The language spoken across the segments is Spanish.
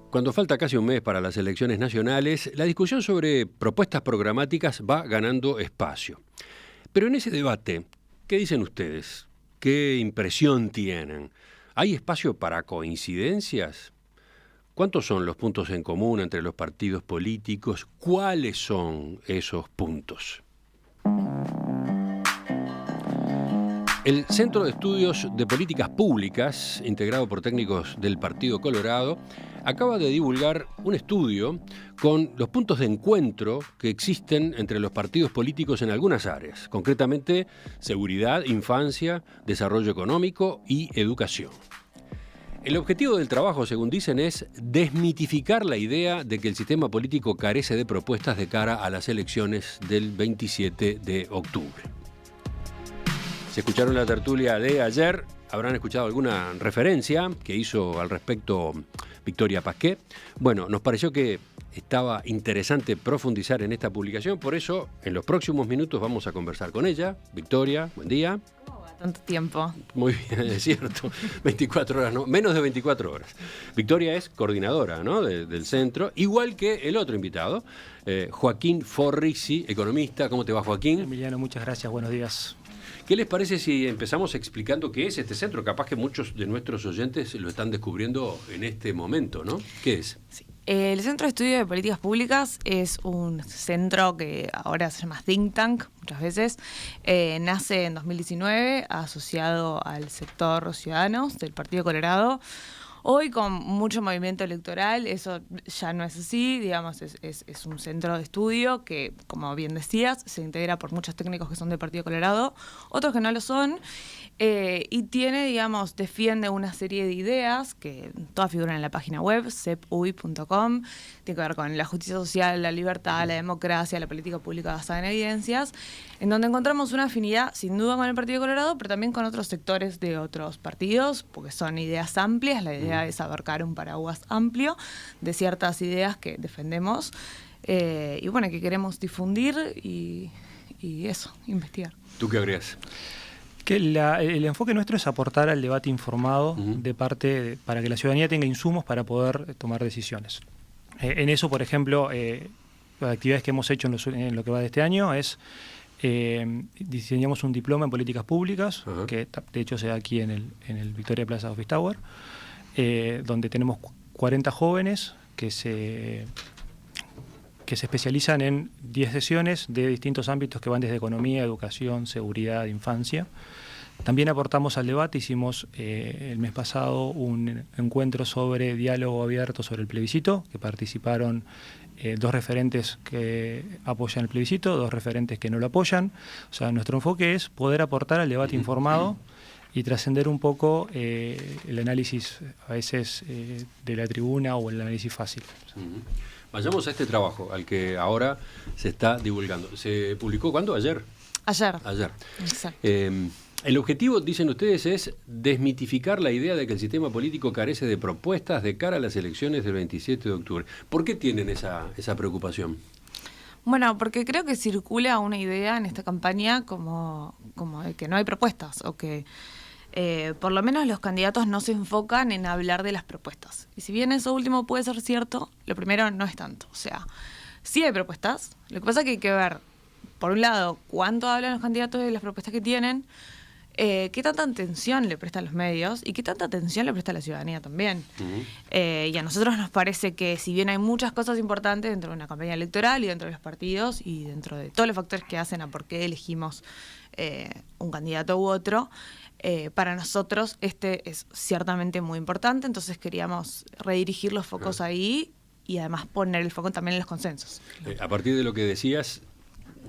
Cuando falta casi un mes para las elecciones nacionales, la discusión sobre propuestas programáticas va ganando espacio. Pero en ese debate, ¿qué dicen ustedes? ¿Qué impresión tienen? ¿Hay espacio para coincidencias? ¿Cuántos son los puntos en común entre los partidos políticos? ¿Cuáles son esos puntos? El Centro de Estudios de Políticas Públicas, integrado por técnicos del Partido Colorado, acaba de divulgar un estudio con los puntos de encuentro que existen entre los partidos políticos en algunas áreas, concretamente seguridad, infancia, desarrollo económico y educación. El objetivo del trabajo, según dicen, es desmitificar la idea de que el sistema político carece de propuestas de cara a las elecciones del 27 de octubre. Si escucharon la tertulia de ayer, habrán escuchado alguna referencia que hizo al respecto Victoria Pasquet. Bueno, nos pareció que estaba interesante profundizar en esta publicación, por eso en los próximos minutos vamos a conversar con ella. Victoria, buen día. ¿Cómo va tanto tiempo? Muy bien, es cierto, 24 horas, no, menos de 24 horas. Victoria es coordinadora, ¿no?, del centro, igual que el otro invitado, Joaquín Forrisi, economista. ¿Cómo te va, Joaquín? Emiliano, muchas gracias, buenos días. ¿Qué les parece si empezamos explicando qué es este centro? Capaz que muchos de nuestros oyentes lo están descubriendo en este momento, ¿no? ¿Qué es? Sí. El Centro de Estudio de Políticas Públicas es un centro que ahora se llama Think Tank, muchas veces. Nace en 2019, asociado al sector Ciudadanos del Partido Colorado. Hoy, con mucho movimiento electoral, eso ya no es así, digamos, es un centro de estudio que, como bien decías, se integra por muchos técnicos que son del Partido Colorado, otros que no lo son, y tiene, digamos, defiende una serie de ideas que todas figuran en la página web, cepuy.com, tiene que ver con la justicia social, la libertad, la democracia, la política pública basada en evidencias, en donde encontramos una afinidad, sin duda, con el Partido Colorado, pero también con otros sectores de otros partidos, porque son ideas amplias. La idea es abarcar un paraguas amplio de ciertas ideas que defendemos y bueno, que queremos difundir y eso, investigar. ¿Tú qué agregas? Que el enfoque nuestro es aportar al debate informado para que la ciudadanía tenga insumos para poder tomar decisiones. En eso, por ejemplo, las actividades que hemos hecho en lo que va de este año es diseñamos un diploma en políticas públicas, que de hecho se da aquí en el Victoria Plaza Office Tower, donde tenemos 40 jóvenes que se especializan en 10 sesiones de distintos ámbitos que van desde economía, educación, seguridad, infancia. También aportamos al debate, hicimos el mes pasado un encuentro sobre diálogo abierto sobre el plebiscito, que participaron 2 referentes que apoyan el plebiscito, 2 referentes que no lo apoyan. O sea, nuestro enfoque es poder aportar al debate informado y trascender un poco el análisis a veces de la tribuna o el análisis fácil. Vayamos a este trabajo al que ahora se está divulgando. ¿Se publicó cuándo? ¿Ayer? Ayer. Exacto. El objetivo, dicen ustedes, es desmitificar la idea de que el sistema político carece de propuestas de cara a las elecciones del 27 de octubre. ¿Por qué tienen esa preocupación? Bueno, porque creo que circula una idea en esta campaña como de que no hay propuestas o que por lo menos los candidatos no se enfocan en hablar de las propuestas. Y si bien eso último puede ser cierto, lo primero no es tanto. O sea, sí hay propuestas, lo que pasa es que hay que ver, por un lado, cuánto hablan los candidatos de las propuestas que tienen, qué tanta atención le prestan los medios y qué tanta atención le presta la ciudadanía también. Y a nosotros nos parece que si bien hay muchas cosas importantes dentro de una campaña electoral y dentro de los partidos y dentro de todos los factores que hacen a por qué elegimos un candidato u otro, para nosotros este es ciertamente muy importante, entonces queríamos redirigir los focos ahí y además poner el foco también en los consensos. A partir de lo que decías,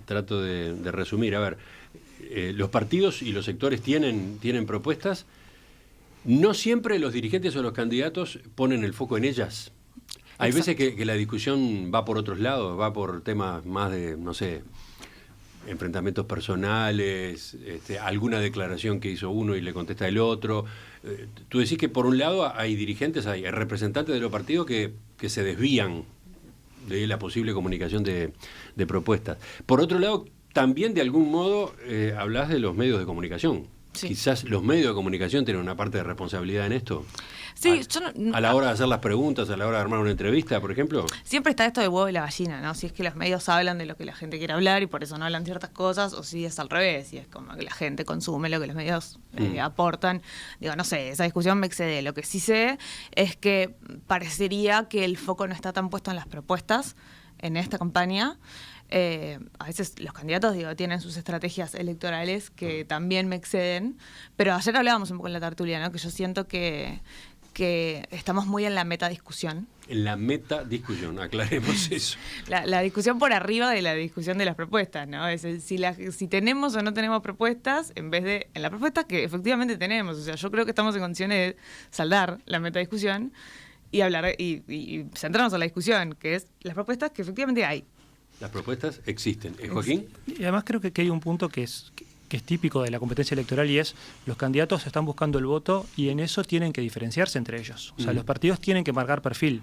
trato de resumir. A ver, los partidos y los sectores tienen propuestas. No siempre los dirigentes o los candidatos ponen el foco en ellas. Hay veces que la discusión va por otros lados, va por temas más de, no sé, enfrentamientos personales, alguna declaración que hizo uno y le contesta el otro. Tú decís que por un lado hay dirigentes, hay representantes de los partidos que se desvían de la posible comunicación de propuestas. Por otro lado, también de algún modo hablas de los medios de comunicación. Sí. Quizás los medios de comunicación tienen una parte de responsabilidad en esto. Sí, A la hora de hacer las preguntas, a la hora de armar una entrevista, por ejemplo. siempre está esto del huevo y la gallina, ¿no? Si es que los medios hablan de lo que la gente quiere hablar y por eso no hablan ciertas cosas, o si es al revés, si es como que la gente consume lo que los medios aportan. Digo, no sé, esa discusión me excede. Lo que sí sé es que parecería que el foco no está tan puesto en las propuestas en esta campaña. A veces los candidatos, tienen sus estrategias electorales que también me exceden, pero ayer hablábamos un poco en la tertulia, ¿no? Que yo siento que estamos muy en la metadiscusión. En la metadiscusión, aclaremos eso. La discusión por arriba de la discusión de las propuestas, ¿no? Es si tenemos o no tenemos propuestas, en vez de en las propuestas que efectivamente tenemos. O sea, yo creo que estamos en condiciones de saldar la metadiscusión y hablar y centrarnos en la discusión, que es las propuestas que efectivamente hay. Las propuestas existen. ¿Joaquín? Y además creo que hay un punto que es típico de la competencia electoral y es los candidatos están buscando el voto y en eso tienen que diferenciarse entre ellos. O sea, los partidos tienen que marcar perfil.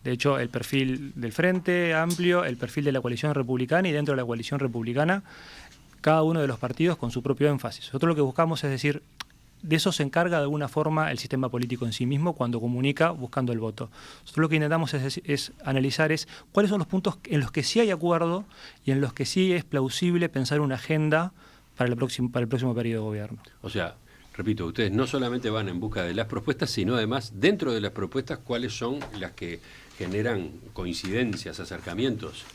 De hecho, el perfil del Frente Amplio, el perfil de la coalición republicana y dentro de la coalición republicana, cada uno de los partidos con su propio énfasis. Nosotros lo que buscamos es decir, de eso se encarga de alguna forma el sistema político en sí mismo cuando comunica buscando el voto. Nosotros lo que intentamos es analizar cuáles son los puntos en los que sí hay acuerdo y en los que sí es plausible pensar una agenda para el próximo periodo de gobierno. O sea, repito, ustedes no solamente van en busca de las propuestas, sino además, dentro de las propuestas, cuáles son las que generan coincidencias, acercamientos.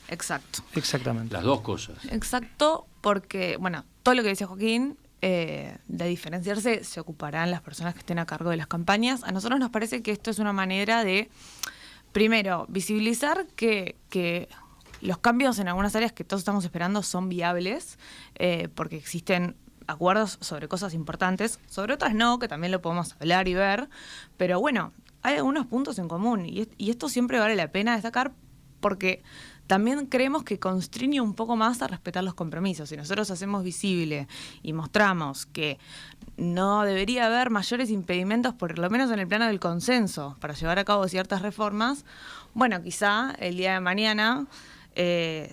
Exacto. Exactamente. Las dos cosas. Exacto, porque, todo lo que decía Joaquín, de diferenciarse se ocuparán las personas que estén a cargo de las campañas. A nosotros nos parece que esto es una manera de, primero, visibilizar que los cambios en algunas áreas que todos estamos esperando son viables, porque existen acuerdos sobre cosas importantes, sobre otras no, que también lo podemos hablar y ver, pero hay algunos puntos en común y esto siempre vale la pena destacar porque también creemos que constriñe un poco más a respetar los compromisos. Si nosotros hacemos visible y mostramos que no debería haber mayores impedimentos, por lo menos en el plano del consenso, para llevar a cabo ciertas reformas, quizá el día de mañana,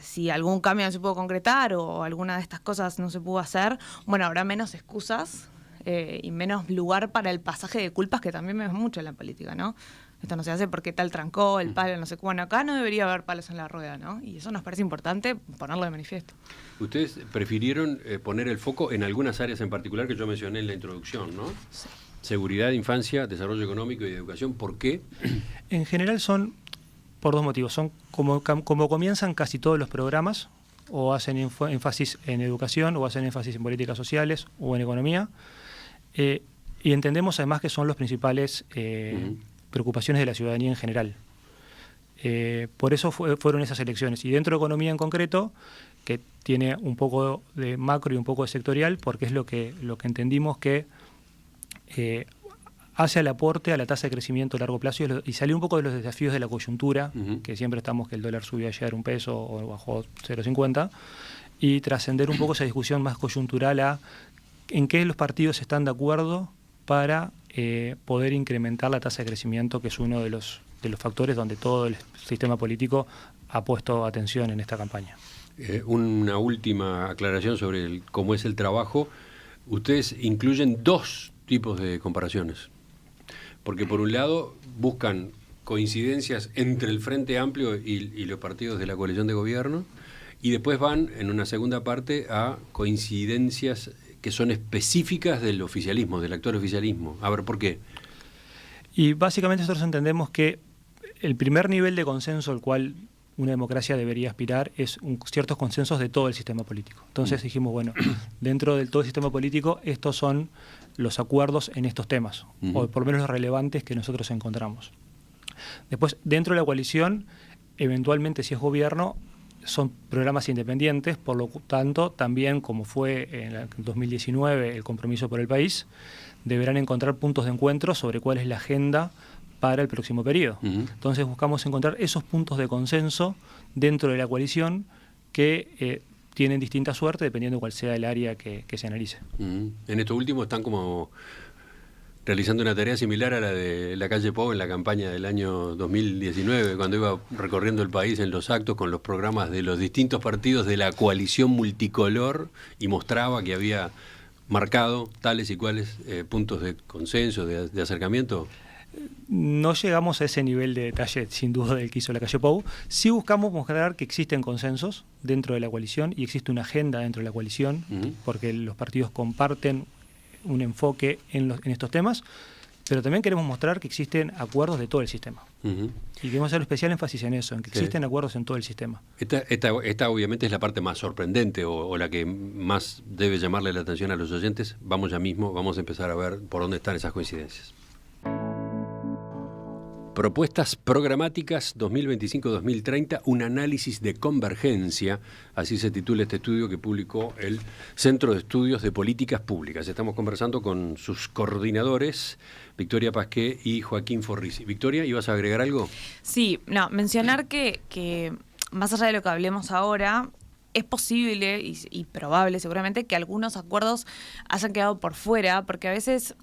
si algún cambio no se pudo concretar o alguna de estas cosas no se pudo hacer, habrá menos excusas y menos lugar para el pasaje de culpas que también vemos mucho en la política, ¿no? Esto no se hace porque tal trancó, el palo, no sé qué. Acá no debería haber palos en la rueda, ¿no? Y eso nos parece importante ponerlo de manifiesto. Ustedes prefirieron poner el foco en algunas áreas en particular que yo mencioné en la introducción, ¿no? Sí. Seguridad, infancia, desarrollo económico y educación. ¿Por qué? En general son por dos motivos. Son como comienzan casi todos los programas, o hacen énfasis en educación, o hacen énfasis en políticas sociales, o en economía. Y entendemos además que son los principales preocupaciones de la ciudadanía en general. Por eso fueron esas elecciones. Y dentro de economía en concreto, que tiene un poco de macro y un poco de sectorial, porque es lo que entendimos que hace el aporte a la tasa de crecimiento a largo plazo y salió un poco de los desafíos de la coyuntura, que siempre estamos que el dólar subió ayer $1 o bajó 0,50, y trascender un poco esa discusión más coyuntural a en qué los partidos están de acuerdo para poder incrementar la tasa de crecimiento, que es uno de los factores donde todo el sistema político ha puesto atención en esta campaña. Una última aclaración sobre cómo es el trabajo. Ustedes incluyen dos tipos de comparaciones, porque por un lado buscan coincidencias entre el Frente Amplio y los partidos de la coalición de gobierno, y después van en una segunda parte a coincidencias que son específicas del oficialismo, del actual oficialismo. A ver, ¿por qué? Y básicamente nosotros entendemos que el primer nivel de consenso al cual una democracia debería aspirar es ciertos consensos de todo el sistema político. Entonces dijimos, dentro del todo el sistema político, estos son los acuerdos en estos temas, o por lo menos los relevantes que nosotros encontramos. Después, dentro de la coalición, eventualmente, si es gobierno, son programas independientes, por lo tanto, también como fue en el 2019 el compromiso por el país, deberán encontrar puntos de encuentro sobre cuál es la agenda para el próximo periodo. Entonces buscamos encontrar esos puntos de consenso dentro de la coalición que tienen distinta suerte dependiendo de cuál sea el área que se analice. En esto último están como realizando una tarea similar a la de la calle Pou en la campaña del año 2019, cuando iba recorriendo el país en los actos con los programas de los distintos partidos de la coalición multicolor y mostraba que había marcado tales y cuales puntos de consenso, de acercamiento? No llegamos a ese nivel de detalle, sin duda, del que hizo la calle Pou. Sí buscamos mostrar que existen consensos dentro de la coalición y existe una agenda dentro de la coalición, porque los partidos comparten un enfoque en estos temas, pero también queremos mostrar que existen acuerdos de todo el sistema. Y queremos hacer especial énfasis en eso, en que existen acuerdos en todo el sistema. Esta obviamente es la parte más sorprendente o la que más debe llamarle la atención a los oyentes. Vamos ya mismo, vamos a empezar a ver por dónde están esas coincidencias. Propuestas programáticas 2025-2030, un análisis de convergencia, así se titula este estudio que publicó el Centro de Estudios de Políticas Públicas. Estamos conversando con sus coordinadores, Victoria Pasqué y Joaquín Forrisi. Victoria, ¿ibas a agregar algo? Sí, mencionar que más allá de lo que hablemos ahora, es posible y probable seguramente que algunos acuerdos hayan quedado por fuera, porque a veces...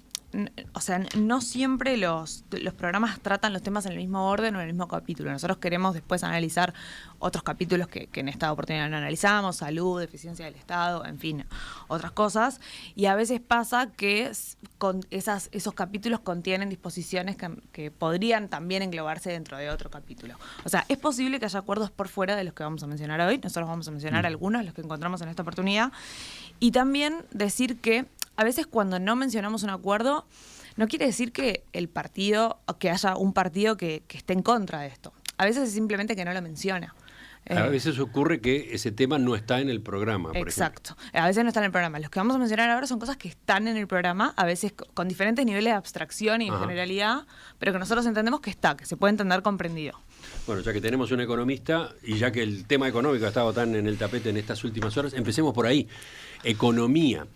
O sea, no siempre los programas tratan los temas en el mismo orden o en el mismo capítulo. Nosotros queremos después analizar otros capítulos que en esta oportunidad no analizamos, salud, eficiencia del Estado, en fin, otras cosas. Y a veces pasa que esos capítulos contienen disposiciones que podrían también englobarse dentro de otro capítulo. O sea, es posible que haya acuerdos por fuera de los que vamos a mencionar hoy. Nosotros vamos a mencionar algunos, los que encontramos en esta oportunidad. Y también decir que a veces cuando no mencionamos un acuerdo, no quiere decir que que haya un partido que esté en contra de esto. A veces es simplemente que no lo menciona. A veces ocurre que ese tema no está en el programa, por exacto. ejemplo. A veces no está en el programa. Los que vamos a mencionar ahora son cosas que están en el programa, a veces con diferentes niveles de abstracción y de generalidad, pero que nosotros entendemos que que se puede entender comprendido. Bueno, ya que tenemos un economista y ya que el tema económico ha estado tan en el tapete en estas últimas horas, empecemos por ahí. Economía.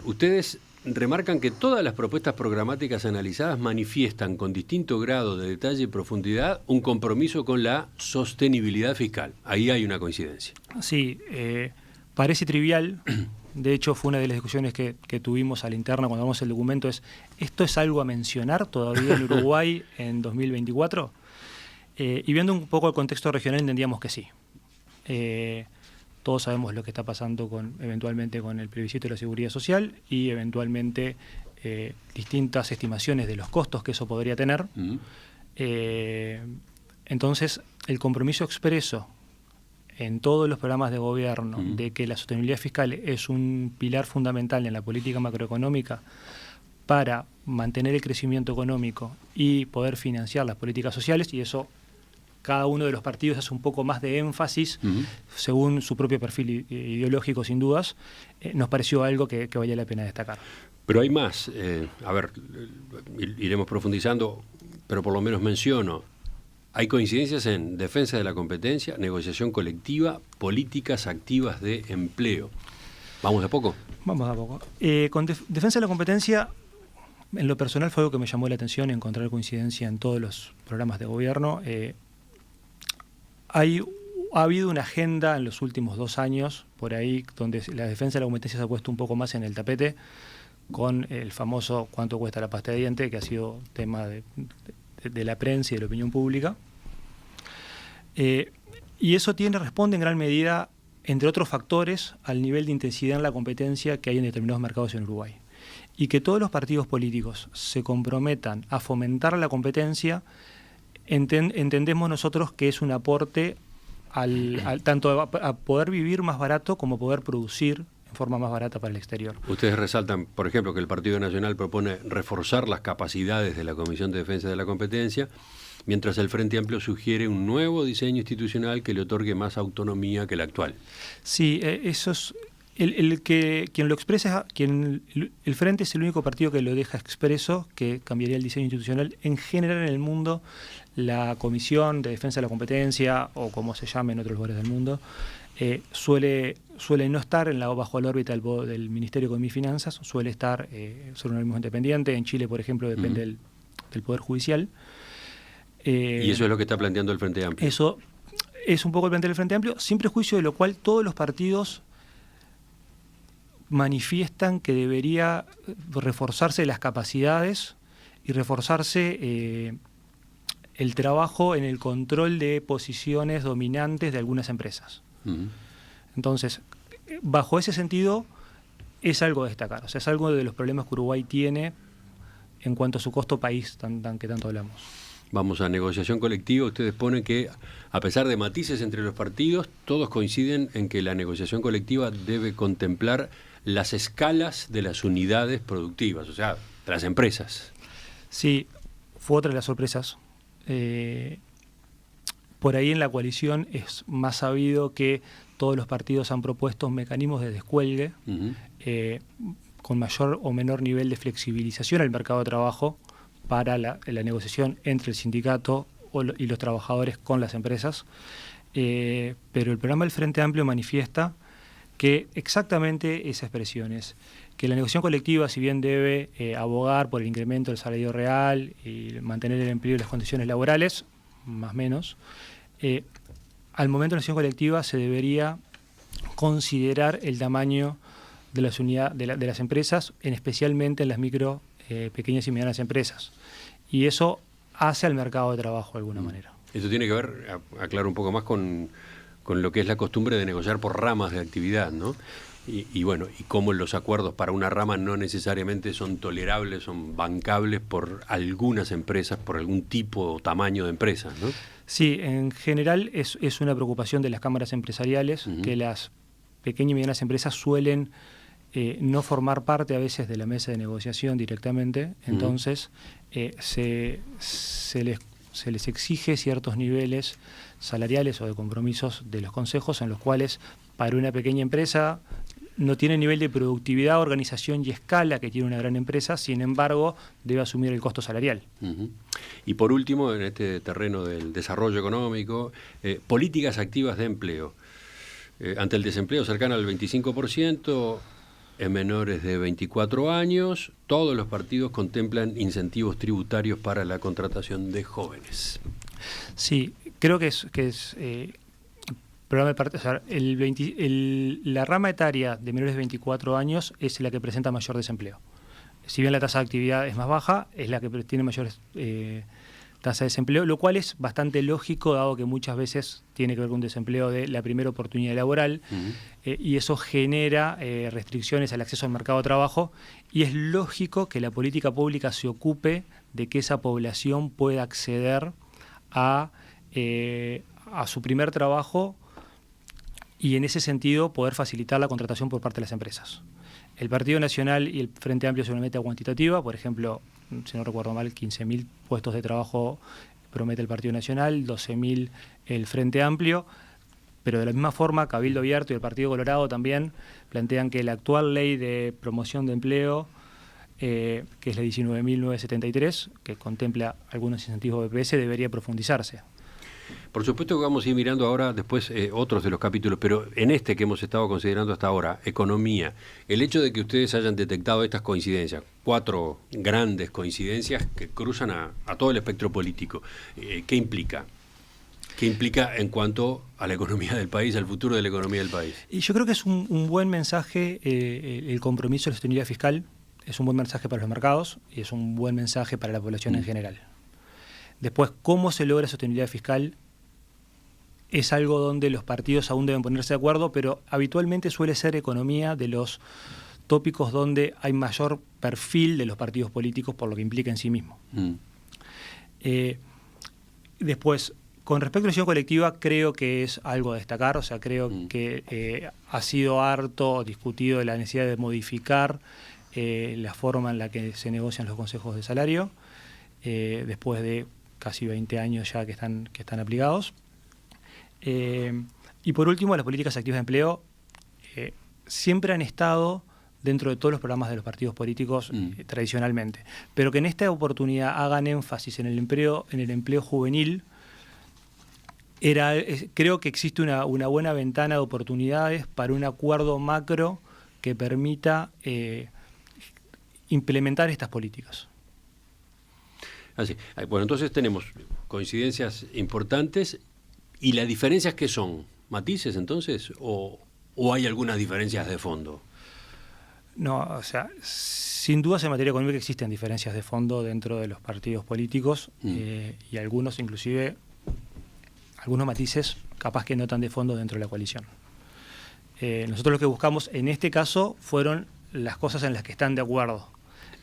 Ustedes remarcan que todas las propuestas programáticas analizadas manifiestan con distinto grado de detalle y profundidad un compromiso con la sostenibilidad fiscal. Ahí hay una coincidencia. Sí, parece trivial. De hecho, fue una de las discusiones que tuvimos a la interna cuando vamos el documento. ¿Esto es algo a mencionar todavía en Uruguay en 2024? Y viendo un poco el contexto regional entendíamos que sí. Todos sabemos lo que está pasando eventualmente con el plebiscito de la seguridad social y eventualmente distintas estimaciones de los costos que eso podría tener. Entonces, el compromiso expreso en todos los programas de gobierno de que la sostenibilidad fiscal es un pilar fundamental en la política macroeconómica para mantener el crecimiento económico y poder financiar las políticas sociales, y eso cada uno de los partidos hace un poco más de énfasis según su propio perfil ideológico, sin dudas, nos pareció algo que valía la pena destacar. Pero hay más. Iremos profundizando, pero por lo menos menciono. Hay coincidencias en defensa de la competencia, negociación colectiva, políticas activas de empleo. ¿Vamos de a poco? Vamos de a poco. Con defensa de la competencia, en lo personal fue algo que me llamó la atención, encontrar coincidencia en todos los programas de gobierno. Ha habido una agenda en los últimos 2 años, por ahí, donde la defensa de la competencia se ha puesto un poco más en el tapete, con el famoso cuánto cuesta la pasta de diente, que ha sido tema de la prensa y de la opinión pública. Y eso responde en gran medida, entre otros factores, al nivel de intensidad en la competencia que hay en determinados mercados en Uruguay. Y que todos los partidos políticos se comprometan a fomentar la competencia, entendemos nosotros que es un aporte tanto a poder vivir más barato como poder producir en forma más barata para el exterior. Ustedes resaltan, por ejemplo, que el Partido Nacional propone reforzar las capacidades de la Comisión de Defensa de la Competencia, mientras el Frente Amplio sugiere un nuevo diseño institucional que le otorgue más autonomía que la actual. Sí, eso es... quien lo expresa, el Frente es el único partido que lo deja expreso, que cambiaría el diseño institucional. En general en el mundo, la Comisión de Defensa de la Competencia, o como se llame en otros lugares del mundo, suele no estar bajo la órbita del Ministerio de Economía y Finanzas, suele estar sobre un organismo independiente. En Chile, por ejemplo, depende del Poder Judicial. Y eso es lo que está planteando el Frente Amplio. Eso es un poco el planteamiento del Frente Amplio, sin prejuicio de lo cual todos los partidos manifiestan que debería reforzarse las capacidades y reforzarse el trabajo en el control de posiciones dominantes de algunas empresas. Entonces, bajo ese sentido, es algo a destacar. O sea, es algo de los problemas que Uruguay tiene en cuanto a su costo país que tanto hablamos. Vamos a negociación colectiva. Ustedes ponen que, a pesar de matices entre los partidos, todos coinciden en que la negociación colectiva debe contemplar las escalas de las unidades productivas, o sea, de las empresas. Sí, fue otra de las sorpresas. Por ahí en la coalición es más sabido que todos los partidos han propuesto mecanismos de descuelgue con mayor o menor nivel de flexibilización al mercado de trabajo para la negociación entre el sindicato y los trabajadores con las empresas. Pero el programa del Frente Amplio manifiesta que exactamente esa expresión es que la negociación colectiva, si bien debe abogar por el incremento del salario real y mantener el empleo y las condiciones laborales, más o menos, al momento de la negociación colectiva se debería considerar el tamaño de las unidades de las empresas, especialmente en las micro, pequeñas y medianas empresas. Y eso hace al mercado de trabajo de alguna manera. Eso tiene que ver, aclaro un poco más, con lo que es la costumbre de negociar por ramas de actividad, ¿no? Y bueno, y cómo los acuerdos para una rama no necesariamente son tolerables, son bancables por algunas empresas, por algún tipo o tamaño de empresas, ¿no? Sí, en general es una preocupación de las cámaras empresariales, que las pequeñas y medianas empresas suelen no formar parte a veces de la mesa de negociación directamente, entonces se les exige ciertos niveles salariales o de compromisos de los consejos en los cuales para una pequeña empresa no tiene el nivel de productividad, organización y escala que tiene una gran empresa, sin embargo debe asumir el costo salarial. Y por último, en este terreno del desarrollo económico, políticas activas de empleo. Ante el desempleo cercano al 25%, en menores de 24 años, todos los partidos contemplan incentivos tributarios para la contratación de jóvenes. Sí, creo que es programa de o sea, la rama etaria de menores de 24 años es la que presenta mayor desempleo. Si bien la tasa de actividad es más baja, es la que tiene mayores tasa de desempleo, lo cual es bastante lógico, dado que muchas veces tiene que ver con un desempleo de la primera oportunidad laboral, y eso genera restricciones al acceso al mercado de trabajo, y es lógico que la política pública se ocupe de que esa población pueda acceder a su primer trabajo y en ese sentido poder facilitar la contratación por parte de las empresas. El Partido Nacional y el Frente Amplio son una meta cuantitativa, por ejemplo, si no recuerdo mal, 15.000 puestos de trabajo promete el Partido Nacional, 12.000 el Frente Amplio, pero de la misma forma Cabildo Abierto y el Partido Colorado también plantean que la actual ley de promoción de empleo, que es la 19.973, que contempla algunos incentivos BPS, debería profundizarse. Por supuesto que vamos a ir mirando ahora después otros de los capítulos, pero en este que hemos estado considerando hasta ahora, economía, el hecho de que ustedes hayan detectado estas coincidencias, 4 grandes coincidencias que cruzan a todo el espectro político, ¿qué implica? ¿Qué implica en cuanto a la economía del país, al futuro de la economía del país? Y yo creo que es un buen mensaje el compromiso de la sostenibilidad fiscal, es un buen mensaje para los mercados y es un buen mensaje para la población en general. Después, ¿cómo se logra sostenibilidad fiscal? Es algo donde los partidos aún deben ponerse de acuerdo, pero habitualmente suele ser economía de los tópicos donde hay mayor perfil de los partidos políticos por lo que implica en sí mismo. Después, con respecto a la negociación colectiva, creo que es algo a destacar, o sea, creo que ha sido harto discutido la necesidad de modificar la forma en la que se negocian los consejos de salario, después de casi 20 años ya que están aplicados. Y por último, las políticas activas de empleo siempre han estado dentro de todos los programas de los partidos políticos tradicionalmente, pero que en esta oportunidad hagan énfasis en el empleo juvenil, creo que existe una buena ventana de oportunidades para un acuerdo macro que permita implementar estas políticas. Así. Bueno, entonces tenemos coincidencias importantes. ¿Y las diferencias qué son? ¿Matices entonces? ¿O hay algunas diferencias de fondo? No, o sea, sin dudas en materia económica existen diferencias de fondo dentro de los partidos políticos y algunos, inclusive, algunos matices capaz que no tan de fondo dentro de la coalición. Nosotros lo que buscamos en este caso fueron las cosas en las que están de acuerdo.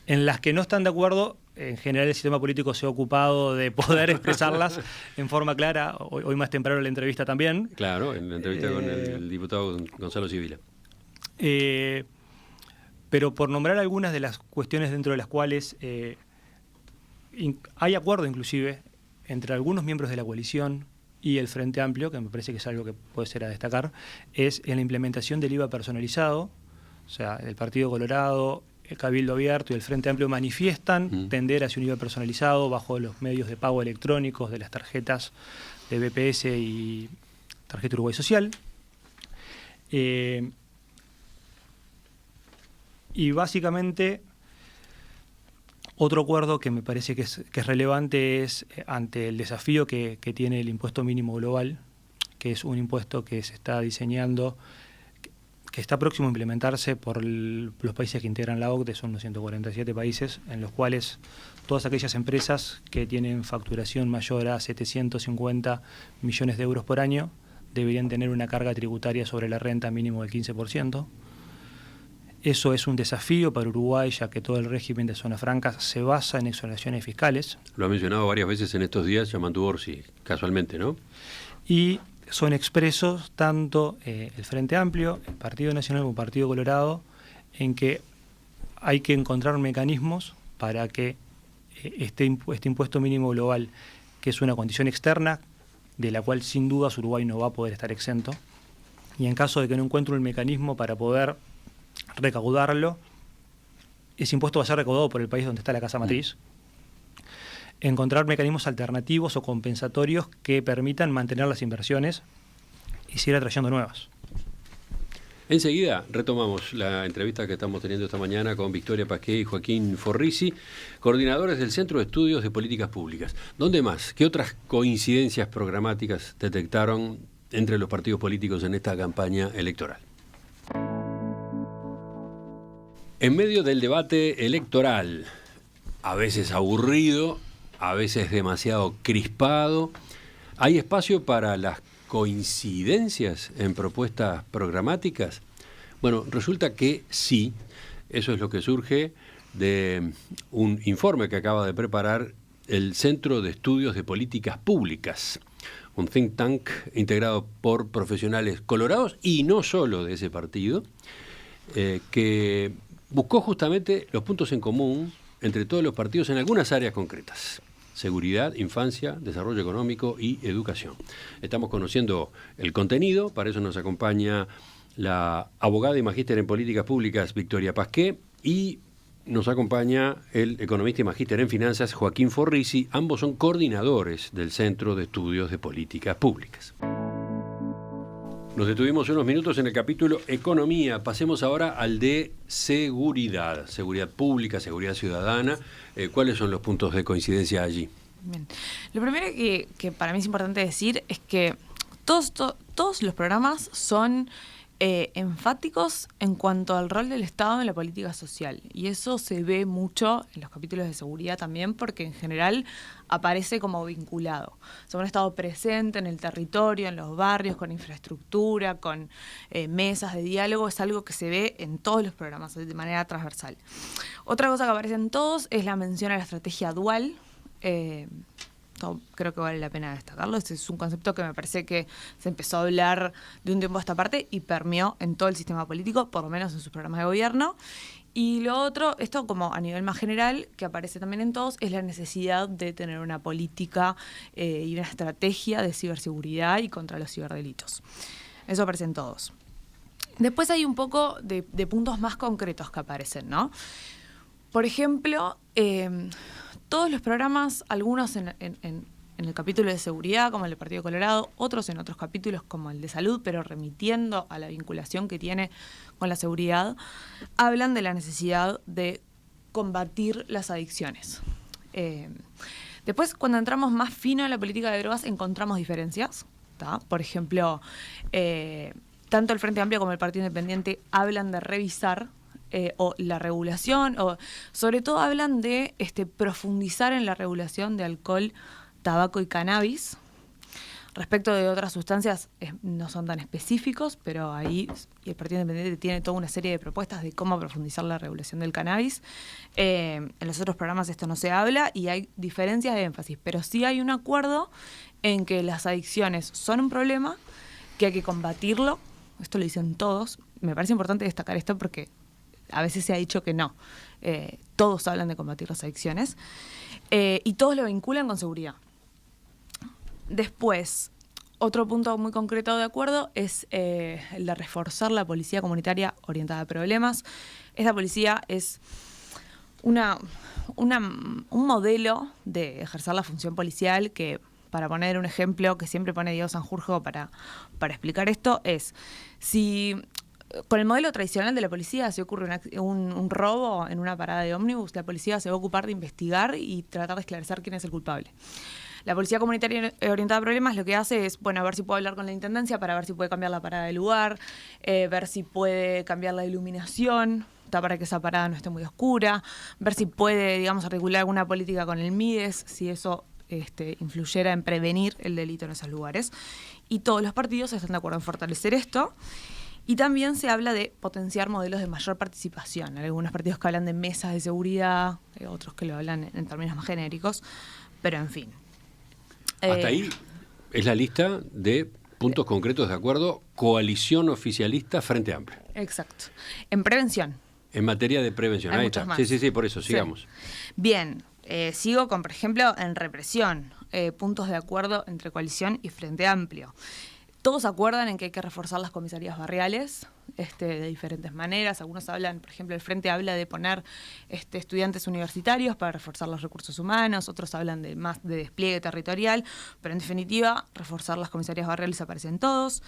En las que no están de acuerdo, en general el sistema político se ha ocupado de poder expresarlas en forma clara. Hoy más temprano en la entrevista también. Claro, en la entrevista con el diputado Gonzalo Sibila. Pero por nombrar algunas de las cuestiones dentro de las cuales hay acuerdo inclusive entre algunos miembros de la coalición y el Frente Amplio, que me parece que es algo que puede ser a destacar, es en la implementación del IVA personalizado. O sea, el Partido Colorado, el Cabildo Abierto y el Frente Amplio manifiestan tender hacia un IVA personalizado bajo los medios de pago electrónicos de las tarjetas de BPS y tarjeta Uruguay Social. Y básicamente, otro acuerdo que me parece que es relevante es ante el desafío que tiene el impuesto mínimo global, que es un impuesto que se está diseñando, que está próximo a implementarse por los países que integran la OCDE, son los 147 países, en los cuales todas aquellas empresas que tienen facturación mayor a 750 millones de euros por año deberían tener una carga tributaria sobre la renta mínimo del 15%. Eso es un desafío para Uruguay, ya que todo el régimen de zonas francas se basa en exoneraciones fiscales. Lo ha mencionado varias veces en estos días Yamandu Orsi, casualmente, ¿no? Y son expresos tanto el Frente Amplio, el Partido Nacional como el Partido Colorado, en que hay que encontrar mecanismos para que este impuesto mínimo global, que es una condición externa, de la cual sin dudas Uruguay no va a poder estar exento, y en caso de que no encuentre un mecanismo para poder recaudarlo, ese impuesto va a ser recaudado por el país donde está la casa matriz. Encontrar mecanismos alternativos o compensatorios que permitan mantener las inversiones y seguir atrayendo nuevas. Enseguida retomamos la entrevista que estamos teniendo esta mañana con Victoria Pasqué y Joaquín Forrisi, coordinadores del Centro de Estudios de Políticas Públicas. ¿Dónde más? ¿Qué otras coincidencias programáticas detectaron entre los partidos políticos en esta campaña electoral? En medio del debate electoral, a veces aburrido, a veces demasiado crispado, ¿hay espacio para las coincidencias en propuestas programáticas? Bueno, resulta que sí. Eso es lo que surge de un informe que acaba de preparar el Centro de Estudios de Políticas Públicas, un think tank integrado por profesionales colorados y no solo de ese partido, que buscó justamente los puntos en común entre todos los partidos en algunas áreas concretas: seguridad, infancia, desarrollo económico y educación. Estamos conociendo el contenido, para eso nos acompaña la abogada y magíster en políticas públicas Victoria Pasqué y nos acompaña el economista y magíster en finanzas Joaquín Forrisi. Ambos son coordinadores del Centro de Estudios de Políticas Públicas. Nos detuvimos unos minutos en el capítulo Economía. Pasemos ahora al de seguridad. Seguridad pública, seguridad ciudadana. ¿Cuáles son los puntos de coincidencia allí? Bien. Lo primero que para mí es importante decir es que todos los programas son enfáticos en cuanto al rol del Estado en la política social. Y eso se ve mucho en los capítulos de seguridad también, porque en general aparece como vinculado. O sea, un Estado presente en el territorio, en los barrios, con infraestructura, con mesas de diálogo, es algo que se ve en todos los programas de manera transversal. Otra cosa que aparece en todos es la mención a la estrategia dual. Creo que vale la pena destacarlo. Este es un concepto que me parece que se empezó a hablar de un tiempo a esta parte y permeó en todo el sistema político, por lo menos en sus programas de gobierno. Y lo otro, esto como a nivel más general, que aparece también en todos, es la necesidad de tener una política y una estrategia de ciberseguridad y contra los ciberdelitos. Eso aparece en todos. Después hay un poco de puntos más concretos que aparecen, ¿no? Por ejemplo, todos los programas, algunos en el capítulo de seguridad, como el del Partido Colorado, otros en otros capítulos, como el de salud, pero remitiendo a la vinculación que tiene con la seguridad, hablan de la necesidad de combatir las adicciones. Después, cuando entramos más fino en la política de drogas, encontramos diferencias, ¿tá? Por ejemplo, tanto el Frente Amplio como el Partido Independiente hablan de revisar o la regulación, o sobre todo hablan de profundizar en la regulación de alcohol, tabaco y cannabis. Respecto de otras sustancias, no son tan específicos, pero ahí el Partido Independiente tiene toda una serie de propuestas de cómo profundizar la regulación del cannabis. En los otros programas esto no se habla y hay diferencias de énfasis, pero sí hay un acuerdo en que las adicciones son un problema, que hay que combatirlo. Esto lo dicen todos. Me parece importante destacar esto porque a veces se ha dicho que no. Todos hablan de combatir las adicciones y todos lo vinculan con seguridad. Después, otro punto muy concreto de acuerdo es el de reforzar la policía comunitaria orientada a problemas. Esta policía es un modelo de ejercer la función policial que, para poner un ejemplo que siempre pone Diego Sanjurjo para explicar esto, es si con el modelo tradicional de la policía se ocurre un robo en una parada de ómnibus, la policía se va a ocupar de investigar y tratar de esclarecer quién es el culpable. La policía comunitaria orientada a problemas lo que hace es, bueno, ver si puede hablar con la intendencia para ver si puede cambiar la parada de lugar, ver si puede cambiar la iluminación para que esa parada no esté muy oscura, ver si puede, digamos, articular alguna política con el MIDES, si eso influyera en prevenir el delito en esos lugares. Y todos los partidos están de acuerdo en fortalecer esto. Y también se habla de potenciar modelos de mayor participación. Hay algunos partidos que hablan de mesas de seguridad, otros que lo hablan en términos más genéricos, pero en fin. Hasta ahí es la lista de puntos concretos de acuerdo, coalición oficialista Frente Amplio. Exacto. En prevención. En materia de prevención, ahí está. Sí, por eso, sigamos. Sí. Bien, sigo con, por ejemplo, en represión, puntos de acuerdo entre coalición y Frente Amplio. Todos acuerdan en que hay que reforzar las comisarías barriales de diferentes maneras. Algunos hablan, por ejemplo, el Frente habla de poner estudiantes universitarios para reforzar los recursos humanos, otros hablan de más de despliegue territorial, pero en definitiva, reforzar las comisarías barriales aparecen todos.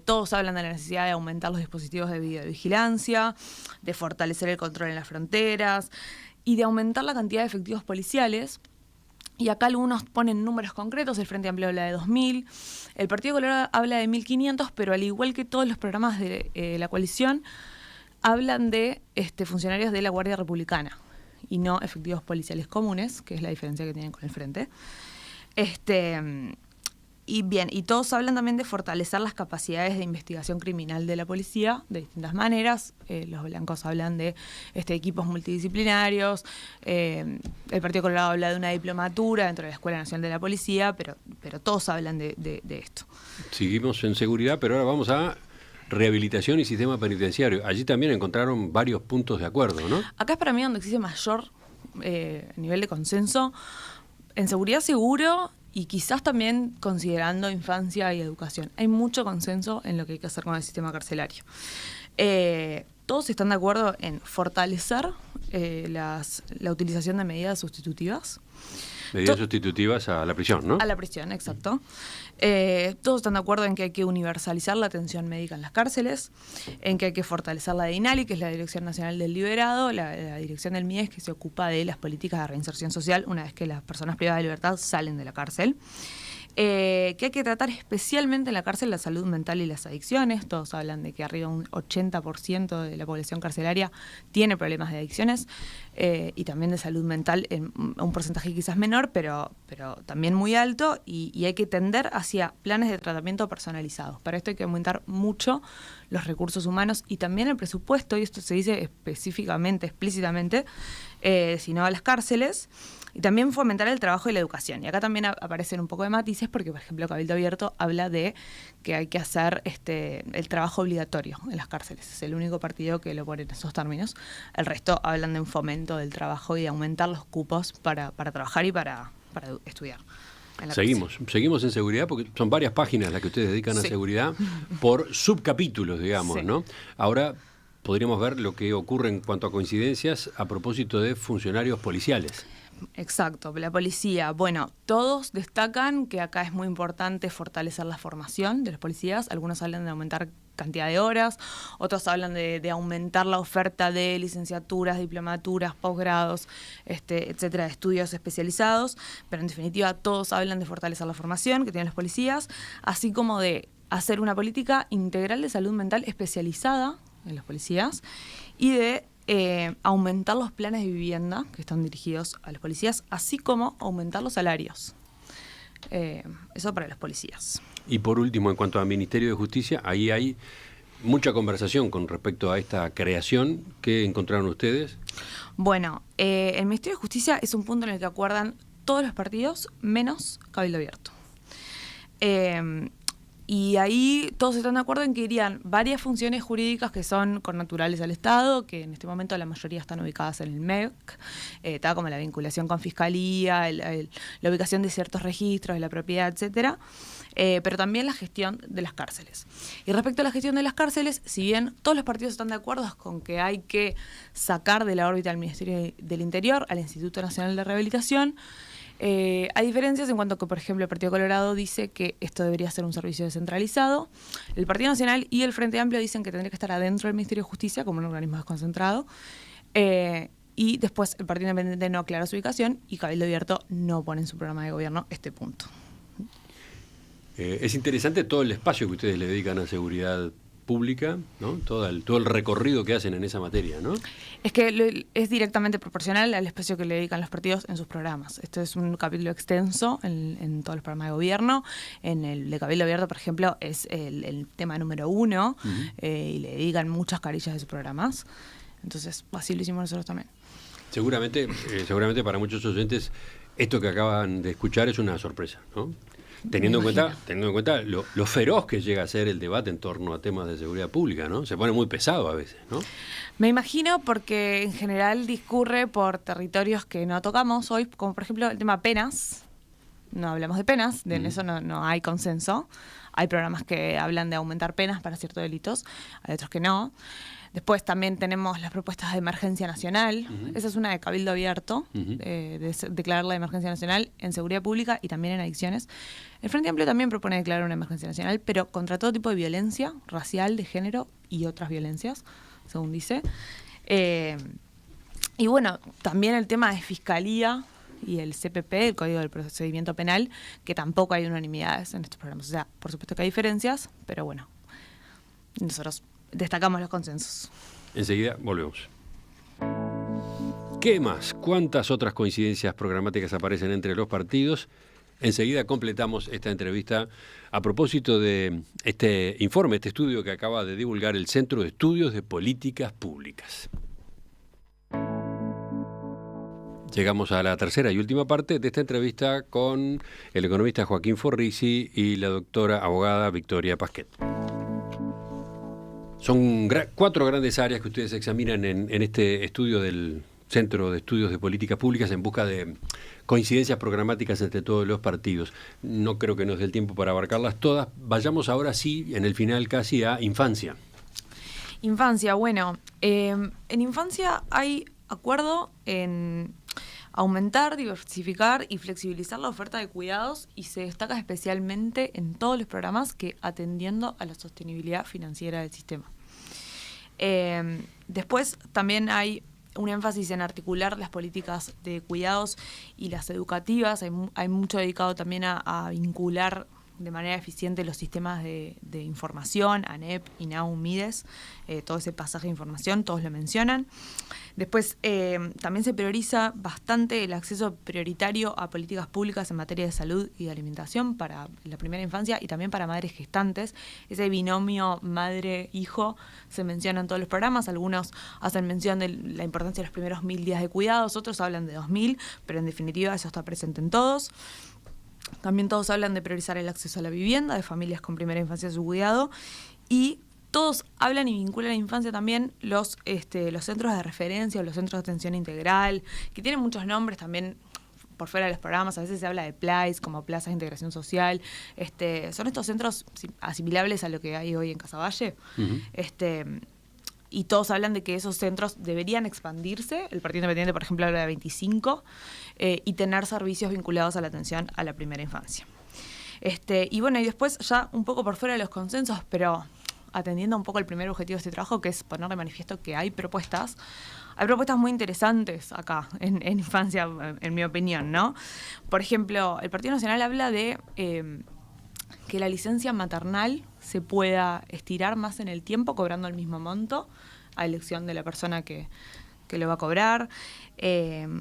Todos hablan de la necesidad de aumentar los dispositivos de videovigilancia, de fortalecer el control en las fronteras y de aumentar la cantidad de efectivos policiales. Y acá algunos ponen números concretos, el Frente Amplio habla de 2.000, el Partido Colorado habla de 1.500, pero al igual que todos los programas de la coalición, hablan de funcionarios de la Guardia Republicana y no efectivos policiales comunes, que es la diferencia que tienen con el Frente. Y bien, y todos hablan también de fortalecer las capacidades de investigación criminal de la policía de distintas maneras. Los blancos hablan de equipos multidisciplinarios, el Partido Colorado habla de una diplomatura dentro de la Escuela Nacional de la Policía, pero todos hablan de esto. Seguimos en seguridad, pero ahora vamos a rehabilitación y sistema penitenciario. Allí también encontraron varios puntos de acuerdo, ¿no? Acá es para mí donde existe mayor nivel de consenso. En seguridad seguro, y quizás también considerando infancia y educación. Hay mucho consenso en lo que hay que hacer con el sistema carcelario. Todos están de acuerdo en fortalecer la utilización de medidas sustitutivas. Medidas sustitutivas a la prisión, ¿no? A la prisión, exacto. Todos están de acuerdo en que hay que universalizar la atención médica en las cárceles, en que hay que fortalecer la DINALI, que es la Dirección Nacional del Liberado, la dirección del MIDES, que se ocupa de las políticas de reinserción social una vez que las personas privadas de libertad salen de la cárcel. Que hay que tratar especialmente en la cárcel la salud mental y las adicciones. Todos hablan de que arriba un 80% de la población carcelaria tiene problemas de adicciones y también de salud mental en un porcentaje quizás menor, pero también muy alto, y hay que tender hacia planes de tratamiento personalizados. Para esto hay que aumentar mucho los recursos humanos y también el presupuesto, y esto se dice específicamente, explícitamente, sino a las cárceles. Y también fomentar el trabajo y la educación. Y acá también aparecen un poco de matices porque, por ejemplo, Cabildo Abierto habla de que hay que hacer el trabajo obligatorio en las cárceles. Es el único partido que lo pone en esos términos. El resto hablan de un fomento del trabajo y de aumentar los cupos para trabajar y para estudiar. Seguimos en seguridad porque son varias páginas las que ustedes dedican a seguridad por subcapítulos, digamos, ¿no? Ahora podríamos ver lo que ocurre en cuanto a coincidencias a propósito de funcionarios policiales. Exacto, la policía. Bueno, todos destacan que acá es muy importante fortalecer la formación de los policías. Algunos hablan de aumentar cantidad de horas, otros hablan de aumentar la oferta de licenciaturas, diplomaturas, posgrados, etcétera, de estudios especializados, pero en definitiva todos hablan de fortalecer la formación que tienen los policías, así como de hacer una política integral de salud mental especializada en los policías y de aumentar los planes de vivienda que están dirigidos a los policías, así como aumentar los salarios. Eso para los policías. Y por último, en cuanto al Ministerio de Justicia, ahí hay mucha conversación con respecto a esta creación. ¿Qué encontraron ustedes? Bueno, el Ministerio de Justicia es un punto en el que acuerdan todos los partidos menos Cabildo Abierto. Y ahí todos están de acuerdo en que irían varias funciones jurídicas que son connaturales al Estado, que en este momento la mayoría están ubicadas en el MEC, está como la vinculación con Fiscalía, la ubicación de ciertos registros de la propiedad, etcétera, pero también la gestión de las cárceles. Y respecto a la gestión de las cárceles, si bien todos los partidos están de acuerdo con que hay que sacar de la órbita al Ministerio del Interior, al Instituto Nacional de Rehabilitación, hay diferencias en cuanto a que, por ejemplo, el Partido Colorado dice que esto debería ser un servicio descentralizado. El Partido Nacional y el Frente Amplio dicen que tendría que estar adentro del Ministerio de Justicia como un organismo desconcentrado. Y después el Partido Independiente no aclara su ubicación y Cabildo Abierto no pone en su programa de gobierno este punto. Es interesante todo el espacio que ustedes le dedican a seguridad pública, ¿no? Todo el recorrido que hacen en esa materia, ¿no? Es que es directamente proporcional al espacio que le dedican los partidos en sus programas. Esto es un capítulo extenso en todos los programas de gobierno. En el de Cabildo Abierto, por ejemplo, es el tema número 1, y le dedican muchas carillas de sus programas. Entonces, así lo hicimos nosotros también. Seguramente para muchos oyentes esto que acaban de escuchar es una sorpresa, ¿no? Teniendo en cuenta lo feroz que llega a ser el debate en torno a temas de seguridad pública, ¿no? Se pone muy pesado a veces, ¿no? Me imagino porque en general discurre por territorios que no tocamos hoy, como por ejemplo el tema penas. No hablamos de penas, en eso no hay consenso. Hay programas que hablan de aumentar penas para ciertos delitos, hay otros que no. Después también tenemos las propuestas de emergencia nacional. Esa es una de Cabildo Abierto, de declarar la emergencia nacional en seguridad pública y también en adicciones. El Frente Amplio también propone declarar una emergencia nacional, pero contra todo tipo de violencia racial, de género y otras violencias, según dice. Y bueno, también el tema de Fiscalía y el CPP, el Código del Procedimiento Penal, que tampoco hay unanimidades en estos programas. O sea, por supuesto que hay diferencias, pero bueno, nosotros destacamos los consensos. Enseguida volvemos. ¿Qué más? ¿Cuántas otras coincidencias programáticas aparecen entre los partidos? Enseguida completamos esta entrevista a propósito de este informe, este estudio que acaba de divulgar el Centro de Estudios de Políticas Públicas. Llegamos a la tercera y última parte de esta entrevista con el economista Joaquín Forrisi y la doctora abogada Victoria Pasquet. Son 4 grandes áreas que ustedes examinan en este estudio del Centro de Estudios de Políticas Públicas en busca de coincidencias programáticas entre todos los partidos. No creo que nos dé el tiempo para abarcarlas todas. Vayamos ahora sí, en el final casi, a infancia. Infancia, bueno, en infancia hay acuerdo en aumentar, diversificar y flexibilizar la oferta de cuidados y se destaca especialmente en todos los programas que atendiendo a la sostenibilidad financiera del sistema. Después también hay un énfasis en articular las políticas de cuidados y las educativas. Hay mucho dedicado también a vincular de manera eficiente los sistemas de información, ANEP, INAU, MIDES, todo ese pasaje de información, todos lo mencionan. Después también se prioriza bastante el acceso prioritario a políticas públicas en materia de salud y de alimentación para la primera infancia y también para madres gestantes. Ese binomio madre-hijo se menciona en todos los programas. Algunos hacen mención de la importancia de los primeros 1000 días de cuidados, otros hablan de 2000, pero en definitiva eso está presente en todos. También todos hablan de priorizar el acceso a la vivienda de familias con primera infancia a su cuidado y todos hablan y vinculan a la infancia también los centros de referencia o los centros de atención integral, que tienen muchos nombres también por fuera de los programas. A veces se habla de PLAIS, como plazas de integración social. Son estos centros asimilables a lo que hay hoy en Casaballe. Y todos hablan de que esos centros deberían expandirse. El Partido Independiente, por ejemplo, habla de 25, y tener servicios vinculados a la atención a la primera infancia. Y bueno, y después ya un poco por fuera de los consensos, pero atendiendo un poco el primer objetivo de este trabajo, que es poner de manifiesto que hay propuestas muy interesantes acá en infancia, en mi opinión, ¿no? Por ejemplo, el Partido Nacional habla de que la licencia maternal se pueda estirar más en el tiempo, cobrando el mismo monto a elección de la persona que que lo va a cobrar.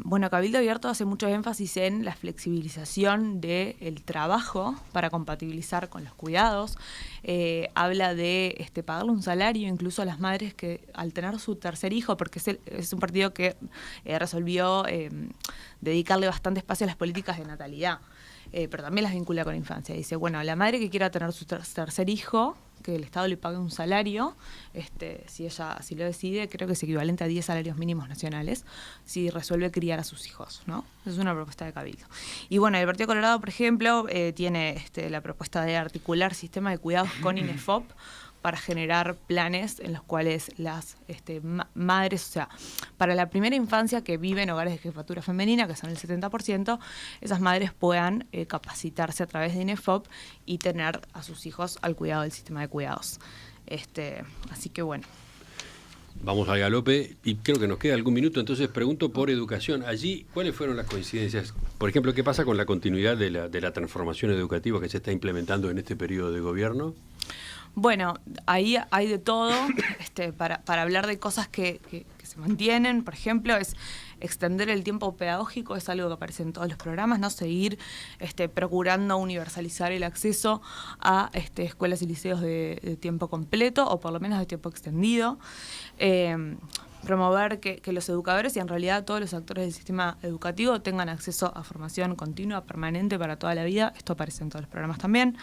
Bueno, Cabildo Abierto hace mucho énfasis en la flexibilización del trabajo para compatibilizar con los cuidados. Habla de pagarle un salario incluso a las madres que al tener su tercer hijo, porque es un partido que resolvió dedicarle bastante espacio a las políticas de natalidad, pero también las vincula con la infancia. Dice, bueno, la madre que quiera tener su tercer hijo, que el Estado le pague un salario, si lo decide, creo que es equivalente a 10 salarios mínimos nacionales, si resuelve criar a sus hijos, ¿no? Es una propuesta de Cabildo. Y bueno, el Partido Colorado, por ejemplo, tiene la propuesta de articular sistemas de cuidados con INEFOP para generar planes en los cuales las madres, o sea, para la primera infancia que vive en hogares de jefatura femenina, que son el 70%, esas madres puedan capacitarse a través de INEFOP y tener a sus hijos al cuidado del sistema de cuidados. Así que bueno. Vamos al galope y creo que nos queda algún minuto, entonces pregunto por educación. Allí, ¿cuáles fueron las coincidencias? Por ejemplo, ¿qué pasa con la continuidad de la transformación educativa que se está implementando en este periodo de gobierno? Bueno, ahí hay de todo, para hablar de cosas que se mantienen. Por ejemplo, es extender el tiempo pedagógico, es algo que aparece en todos los programas, ¿no? Seguir procurando universalizar el acceso a escuelas y liceos de tiempo completo, o por lo menos de tiempo extendido. Promover que los educadores y en realidad todos los actores del sistema educativo tengan acceso a formación continua, permanente para toda la vida. Esto aparece en todos los programas también.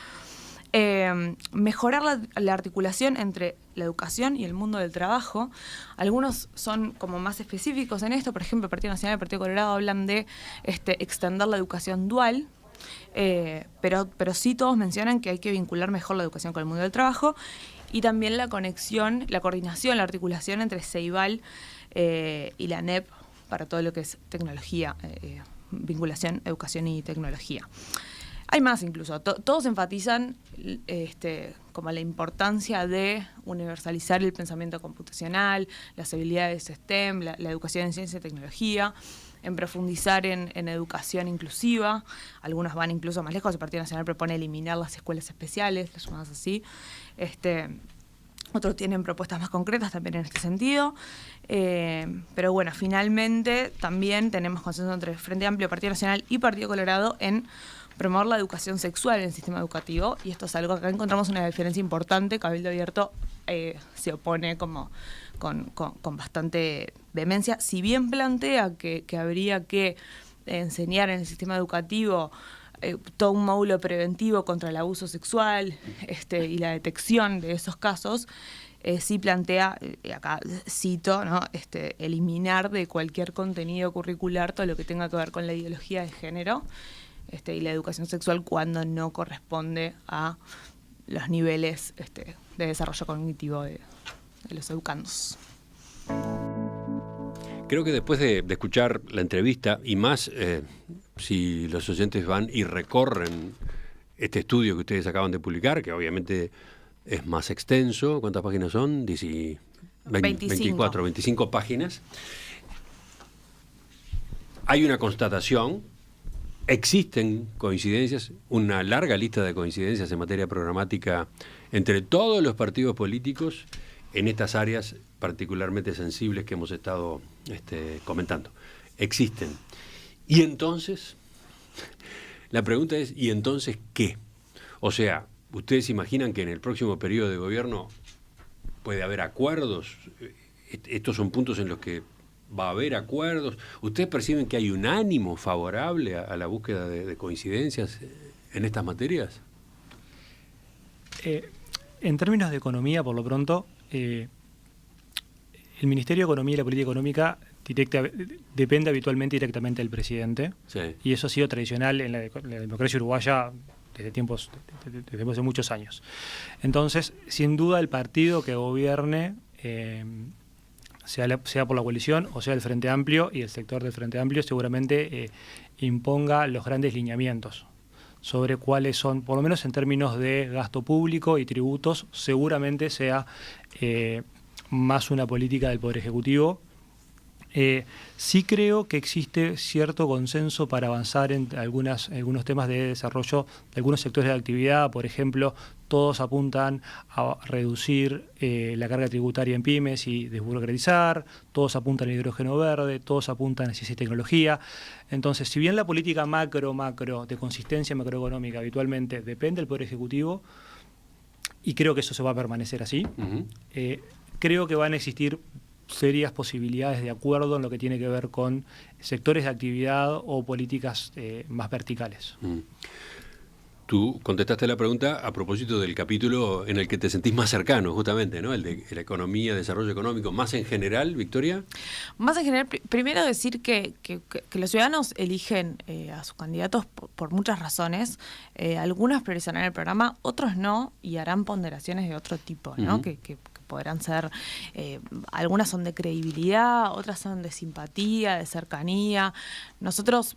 Mejorar la articulación entre la educación y el mundo del trabajo. Algunos son como más específicos en esto, por ejemplo, el Partido Nacional y el Partido Colorado hablan de extender la educación dual, pero sí todos mencionan que hay que vincular mejor la educación con el mundo del trabajo, y también la conexión, la coordinación, la articulación entre CEIBAL y la ANEP para todo lo que es tecnología, vinculación, educación y tecnología. Hay más incluso, todos enfatizan como la importancia de universalizar el pensamiento computacional, las habilidades STEM, la educación en ciencia y tecnología, en profundizar en educación inclusiva. Algunos van incluso más lejos, el Partido Nacional propone eliminar las escuelas especiales, las llamadas así. Otros tienen propuestas más concretas también en este sentido. Pero bueno, finalmente también tenemos consenso entre Frente Amplio, Partido Nacional y Partido Colorado en promover la educación sexual en el sistema educativo, y esto es algo que acá encontramos una diferencia importante. Cabildo Abierto se opone como con bastante vehemencia, si bien plantea que habría que enseñar en el sistema educativo todo un módulo preventivo contra el abuso sexual y la detección de esos casos. Sí plantea, acá cito, ¿no? Eliminar de cualquier contenido curricular todo lo que tenga que ver con la ideología de género y la educación sexual cuando no corresponde a los niveles de desarrollo cognitivo de los educandos. Creo que después de escuchar la entrevista, y más si los oyentes van y recorren este estudio que ustedes acaban de publicar, que obviamente es más extenso, ¿cuántas páginas son? 25 páginas. Hay una constatación, existen coincidencias, una larga lista de coincidencias en materia programática entre todos los partidos políticos en estas áreas particularmente sensibles que hemos estado comentando. Existen. Y entonces, la pregunta es, ¿y entonces qué? O sea, ¿ustedes imaginan que en el próximo periodo de gobierno puede haber acuerdos? Estos son puntos en los que va a haber acuerdos. ¿Ustedes perciben que hay un ánimo favorable a la búsqueda de coincidencias en estas materias? En términos de economía, por lo pronto, el Ministerio de Economía y la Política Económica depende habitualmente directamente del presidente. Sí. Y eso ha sido tradicional en la democracia uruguaya desde hace muchos años. Entonces, sin duda, el partido que gobierne, sea por la coalición o sea el Frente Amplio, y el sector del Frente Amplio seguramente imponga los grandes lineamientos sobre cuáles son, por lo menos en términos de gasto público y tributos, seguramente sea más una política del Poder Ejecutivo Sí creo que existe cierto consenso para avanzar en algunos temas de desarrollo de algunos sectores de actividad. Por ejemplo, todos apuntan a reducir la carga tributaria en pymes y desburocratizar, todos apuntan al hidrógeno verde, todos apuntan a ciencia y tecnología. Entonces, si bien la política macro de consistencia macroeconómica habitualmente depende del Poder Ejecutivo, y creo que eso se va a permanecer así, creo que van a existir serias posibilidades de acuerdo en lo que tiene que ver con sectores de actividad o políticas más verticales. Tú contestaste la pregunta a propósito del capítulo en el que te sentís más cercano, justamente, ¿no? El de la economía, desarrollo económico. ¿Más en general, Victoria? Más en general, primero decir que los ciudadanos eligen a sus candidatos por muchas razones. Algunos priorizarán el programa, otros no, y harán ponderaciones de otro tipo, ¿no? Que podrán ser, algunas son de credibilidad, otras son de simpatía, de cercanía. Nosotros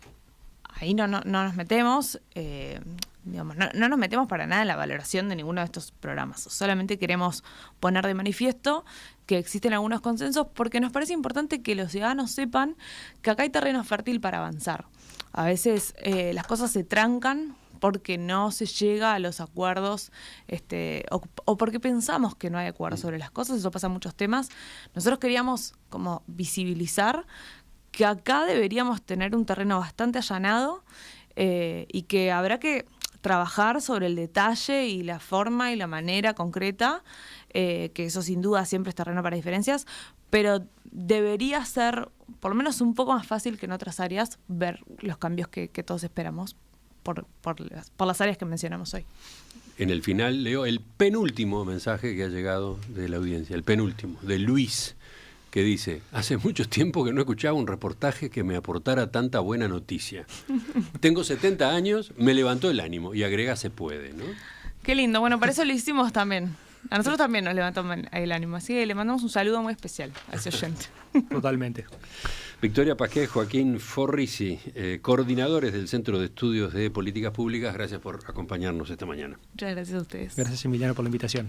ahí no nos metemos, digamos, no nos metemos para nada en la valoración de ninguno de estos programas. Solamente queremos poner de manifiesto que existen algunos consensos porque nos parece importante que los ciudadanos sepan que acá hay terreno fértil para avanzar. A veces las cosas se trancan porque no se llega a los acuerdos o porque pensamos que no hay acuerdo sobre las cosas. Eso pasa en muchos temas. Nosotros queríamos como visibilizar que acá deberíamos tener un terreno bastante allanado y que habrá que trabajar sobre el detalle y la forma y la manera concreta, que eso sin duda siempre es terreno para diferencias, pero debería ser por lo menos un poco más fácil que en otras áreas ver los cambios que todos esperamos por las áreas que mencionamos hoy. En el final leo el penúltimo mensaje que ha llegado de la audiencia, el penúltimo, de Luis, que dice: hace mucho tiempo que no escuchaba un reportaje que me aportara tanta buena noticia. Tengo 70 años, me levantó el ánimo, y agrega: se puede, ¿no? Qué lindo, bueno, para eso lo hicimos también. A nosotros también nos levantó el ánimo, así que le mandamos un saludo muy especial a ese oyente. Totalmente. Victoria Paquet, Joaquín Forrisi, coordinadores del Centro de Estudios de Políticas Públicas, gracias por acompañarnos esta mañana. Muchas gracias a ustedes. Gracias, Emiliano, por la invitación.